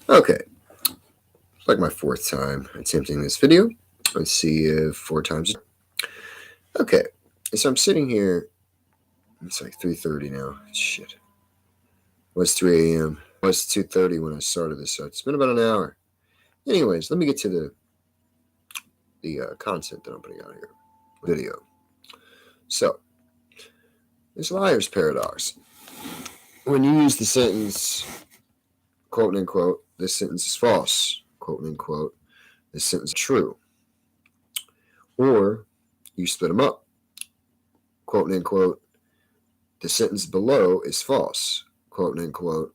Okay, it's like my fourth time attempting this video. Let's see if four times. Okay, so I'm sitting here. It's like 3:30 now. Shit. It was 3 a.m. It was 2:30 when I started this, so it's been about an hour. Anyways, let me get to the content that I'm putting out here. Video. So, this liar's paradox. When you use the sentence, quote unquote, this sentence is false, quote unquote, this sentence is true. Or you split them up, quote unquote, the sentence below is false, quote unquote,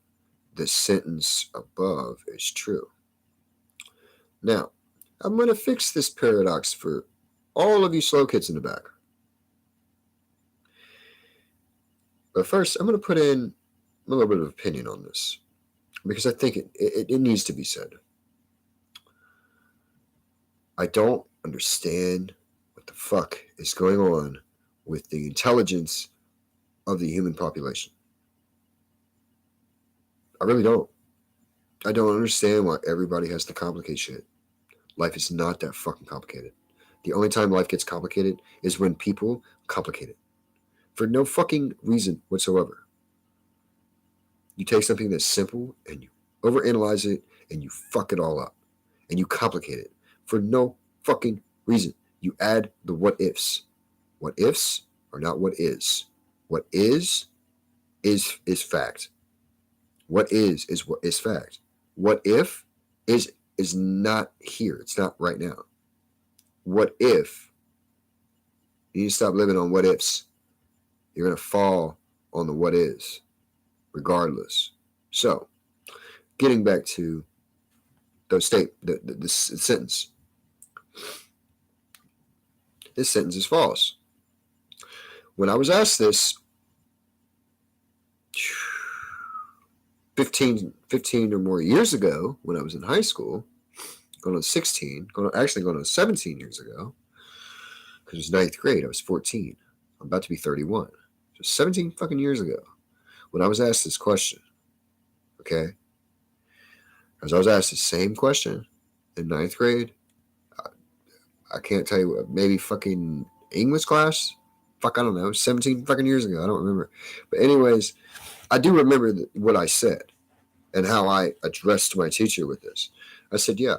the sentence above is true. Now, I'm going to fix this paradox for all of you slow kids in the back. But first, I'm going to put in a little bit of opinion on this because I think it needs to be said. I don't understand what the fuck is going on with the intelligence of the human population. I really don't. I don't understand why everybody has to complicate shit. Life is not that fucking complicated. The only time life gets complicated is when people complicate it for no fucking reason whatsoever. You take something that's simple and you overanalyze it and you fuck it all up and you complicate it for no fucking reason. You add the what ifs. What ifs are not what is. What is fact. What is what is fact. What if is not here. It's not right now. What if? You need to stop living on what ifs. You're going to fall on the what is, regardless. So, getting back to the sentence. This sentence is false. When I was asked this 15 or more years ago, when I was in high school, going on 17 years ago, because it was ninth grade, I was 14. I'm about to be 31. So 17 fucking years ago, when I was asked this question, okay? As I was asked the same question in ninth grade, I can't tell you what, maybe fucking English class? Fuck, I don't know. 17 fucking years ago. I don't remember. But anyways, I do remember what I said and how I addressed my teacher with this. I said, yeah,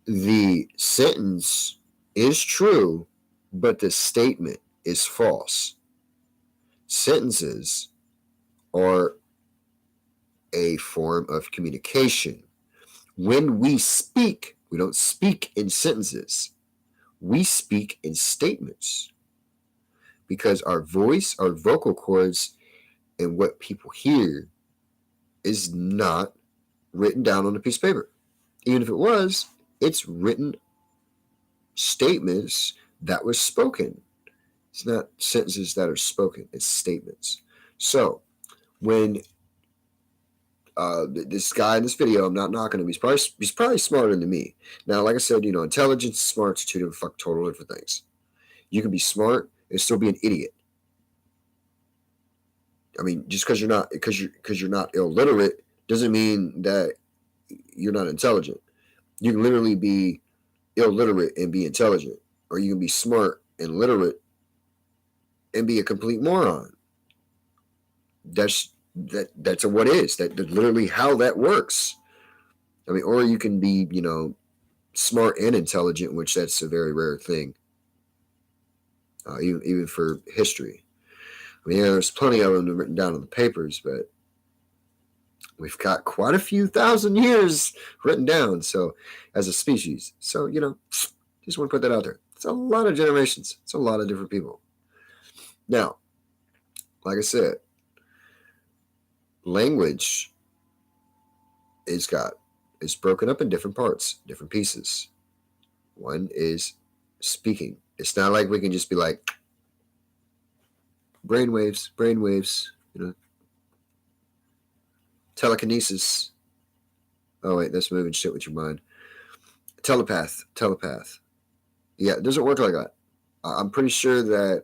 the sentence is true, but the statement is false. Sentences are a form of communication. When we speak, we don't speak in sentences. We speak in statements because our voice, our vocal cords, and what people hear is not written down on a piece of paper. Even if it was, it's written statements that were spoken. It's not sentences that are spoken, it's statements. So when this guy in this video, I'm not knocking him. He's probably smarter than me. Now, like I said, intelligence and smart's two total different things. You can be smart and still be an idiot. I mean, just because you're not illiterate doesn't mean that you're not intelligent. You can literally be illiterate and be intelligent, or you can be smart and literate and be a complete moron. That's a what is. That's literally how that works. I mean, or you can be, smart and intelligent, which that's a very rare thing. Even for history. I mean, there's plenty of them written down on the papers, but we've got quite a few thousand years written down. So, as a species, so just want to put that out there. It's a lot of generations. It's a lot of different people. Now, like I said, language is broken up in different parts, different pieces. One is speaking. It's not like we can just be like brainwaves, telekinesis. Oh wait, that's moving shit with your mind. Telepath. Yeah, it doesn't work like that. I'm pretty sure that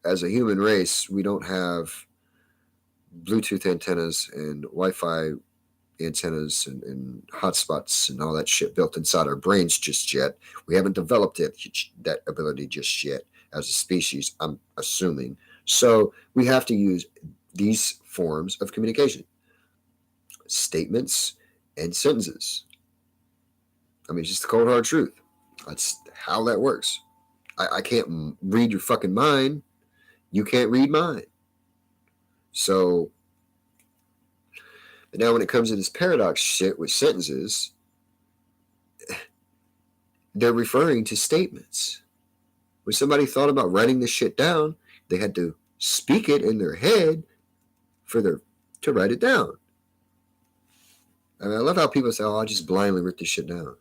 as a human race, we don't have Bluetooth antennas and Wi-Fi antennas and hotspots and all that shit built inside our brains just yet. We haven't developed that ability just yet as a species, I'm assuming. So we have to use these forms of communication, statements and sentences. I mean, it's just the cold hard truth. That's how that works. I can't read your fucking mind. You can't read mine. So, but now when it comes to this paradox shit with sentences, they're referring to statements. When somebody thought about writing this shit down, they had to speak it in their head to write it down. I mean, I love how people say, "Oh, I just blindly wrote this shit down."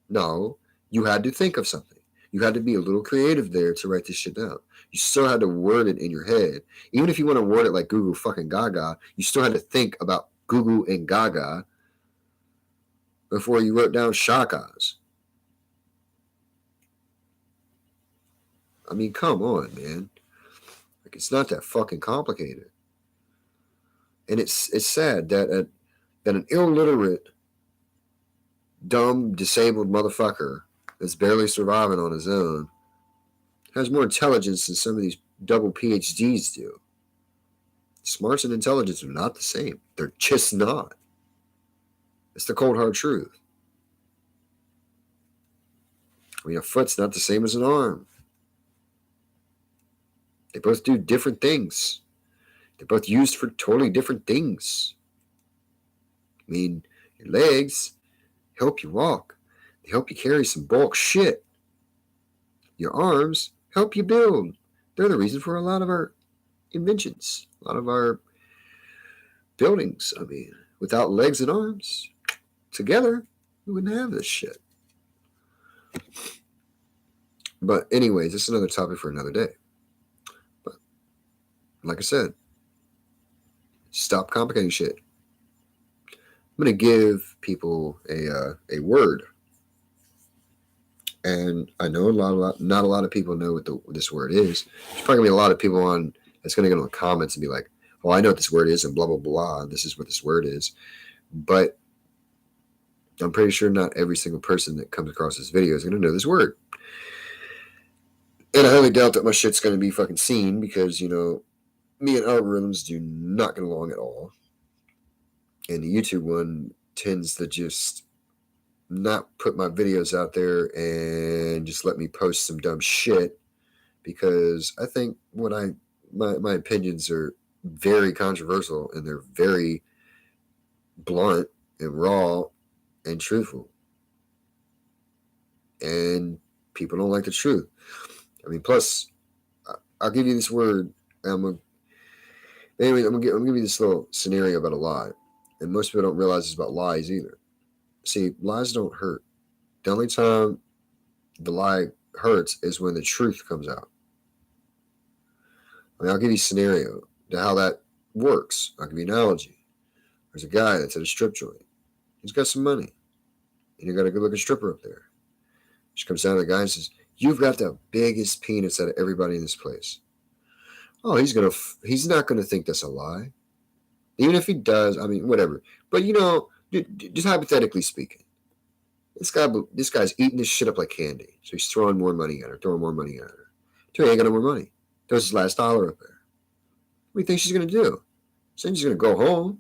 No, you had to think of something. You had to be a little creative there to write this shit down. You still had to word it in your head. Even if you want to word it like Goo fucking Gaga, you still had to think about Goo and Gaga before you wrote down shakas. I mean, come on, man. Like, it's not that fucking complicated. And it's sad that an illiterate, dumb, disabled motherfucker that's barely surviving on his own has more intelligence than some of these double PhDs do. Smarts and intelligence are not the same. They're just not. It's the cold hard truth. I mean, a foot's not the same as an arm. They both do different things. They're both used for totally different things. I mean, your legs help you walk. They help you carry some bulk shit. Your arms help you build. They're the reason for a lot of our inventions, a lot of our buildings. I mean, without legs and arms together, we wouldn't have this shit. But anyways, this is another topic for another day. But like I said, stop complicating shit. I'm going to give people a word. And I know not a lot of people know what this word is. There's probably going to be a lot of people on that's going to go in the comments and be like, "Oh, I know what this word is," and blah, blah, blah. This is what this word is. But I'm pretty sure not every single person that comes across this video is going to know this word. And I highly doubt that my shit's going to be fucking seen because, you know, me and algorithms do not get along at all. And the YouTube one tends to just not put my videos out there and just let me post some dumb shit because I think my opinions are very controversial and they're very blunt and raw and truthful. And people don't like the truth. I mean, plus, I'll give you this word. I'm gonna give you this little scenario about a lie. And most people don't realize it's about lies either. See, lies don't hurt. The only time the lie hurts is when the truth comes out. I mean, I'll give you a scenario to how that works. I'll give you an analogy. There's a guy that's at a strip joint. He's got some money. And you got a good looking stripper up there. She comes down to the guy and says, "You've got the biggest penis out of everybody in this place." Oh, he's not gonna think that's a lie. Even if he does, I mean, whatever. But you know, just hypothetically speaking, this guy's eating this shit up like candy. So he's throwing more money at her. Till he ain't got no more money. Throws his last dollar up there. What do you think she's gonna do? She's gonna go home,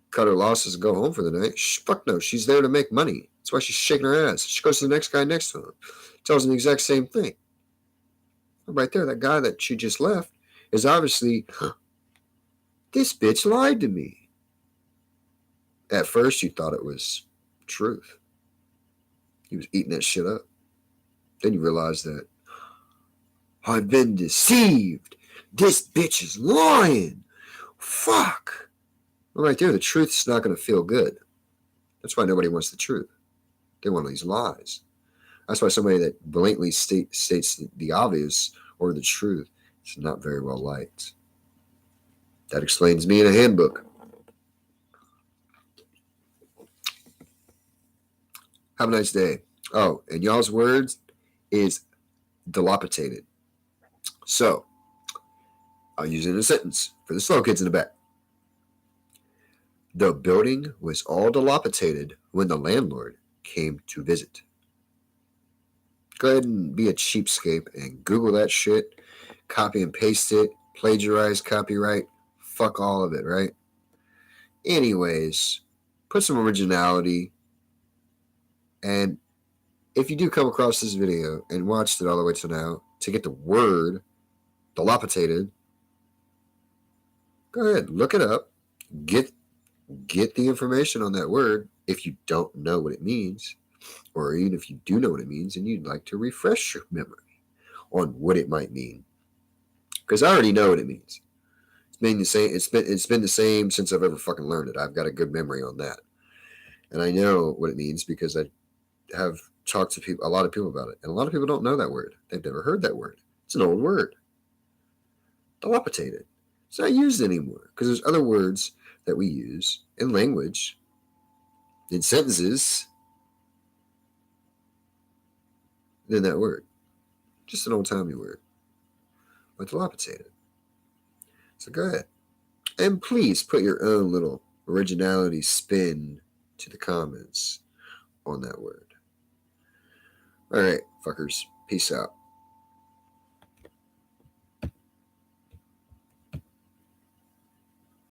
cut her losses, and go home for the night. Fuck no, she's there to make money. That's why she's shaking her ass. She goes to the next guy next to him, tells him the exact same thing. Right there, that guy that she just left is obviously, this bitch lied to me. At first, you thought it was truth. He was eating that shit up. Then you realize that I've been deceived. This bitch is lying. Fuck. Well, right there, the truth's not going to feel good. That's why nobody wants the truth. They want these lies. That's why somebody that blatantly states the obvious or the truth is not very well liked. That explains me in a handbook. Have a nice day. Oh, and y'all's words is dilapidated. So, I'll use it in a sentence for the slow kids in the back. The building was all dilapidated when the landlord came to visit. Go ahead and be a cheapskate and Google that shit, copy and paste it, plagiarize copyright, fuck all of it, right? Anyways, put some originality. And if you do come across this video and watched it all the way to now to get the word dilapidated, go ahead, look it up, get the information on that word if you don't know what it means, or even if you do know what it means and you'd like to refresh your memory on what it might mean. Because I already know what it means. It's been the same. It's been the same since I've ever fucking learned it. I've got a good memory on that, and I know what it means because I have talked to people, a lot of people about it, and a lot of people don't know that word. They've never heard that word. It's an old word. Dilapidated. It's not used anymore because there's other words that we use in language, in sentences, than that word. Just an old timey word. But dilapidated. So go ahead. And please put your own little originality spin to the comments on that word. All right, fuckers. Peace out.